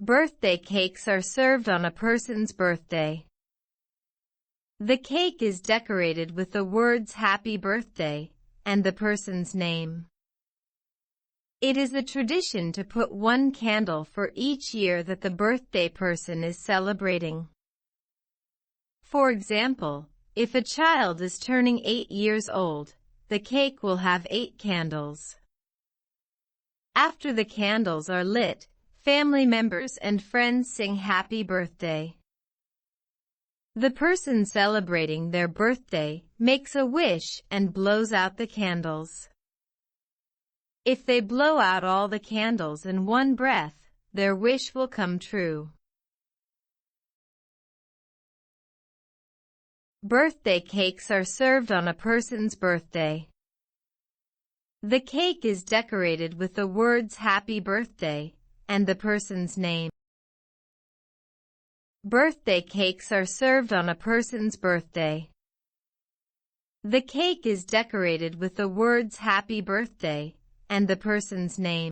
Birthday cakes are served on a person's birthday. The cake is decorated with the words "Happy Birthday" and the person's name. It is a tradition to put one candle for each year that the birthday person is celebrating. For example, if a child is turning 8 years old, the cake will have 8 candles. After the candles are lit, family members and friends sing "Happy Birthday." The person celebrating their birthday makes a wish and blows out the candles. If they blow out all the candles in one breath, their wish will come true. Birthday cakes are served on a person's birthday. The cake is decorated with the words "Happy Birthday" and the person's name. Birthday cakes are served on a person's birthday. The cake is decorated with the words "Happy Birthday" and the person's name.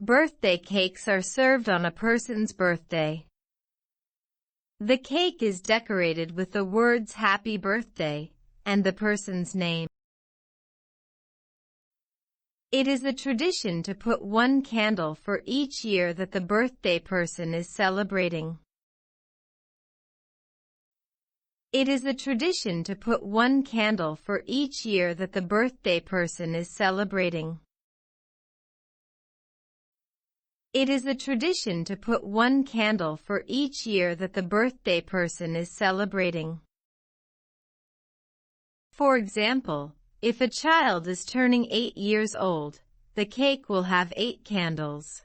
Birthday cakes are served on a person's birthday. The cake is decorated with the words "Happy Birthday" and the person's name. It is a tradition to put one candle for each year that the birthday person is celebrating. It is a tradition to put one candle for each year that the birthday person is celebrating. It is a tradition to put one candle for each year that the birthday person is celebrating. For example, if a child is turning 8 years old, the cake will have 8 candles.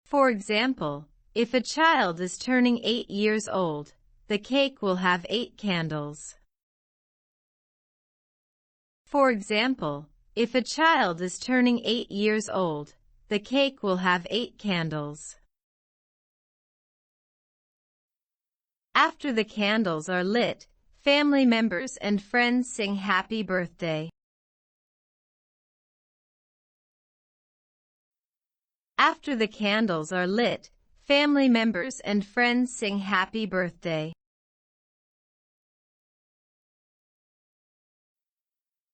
For example, if a child is turning 8 years old, the cake will have 8 candles. For example, if a child is turning 8 years old, the cake will have 8 candles. After the candles are lit, family members and friends sing "Happy Birthday." After the candles are lit, family members and friends sing "Happy Birthday."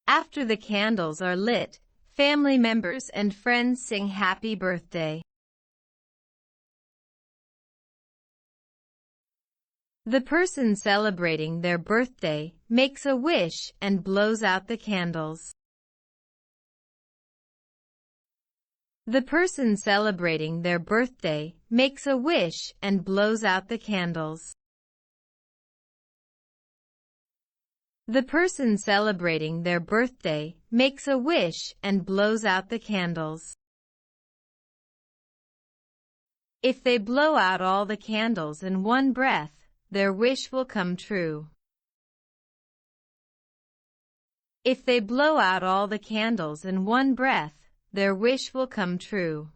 After the candles are lit, family members and friends sing "Happy Birthday." The person celebrating their birthday makes a wish and blows out the candles. The person celebrating their birthday makes a wish and blows out the candles. The person celebrating their birthday makes a wish and blows out the candles. If they blow out all the candles in one breath, their wish will come true. If they blow out all the candles in one breath, their wish will come true.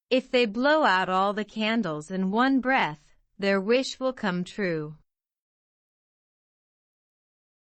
If they blow out all the candles in one breath, their wish will come true.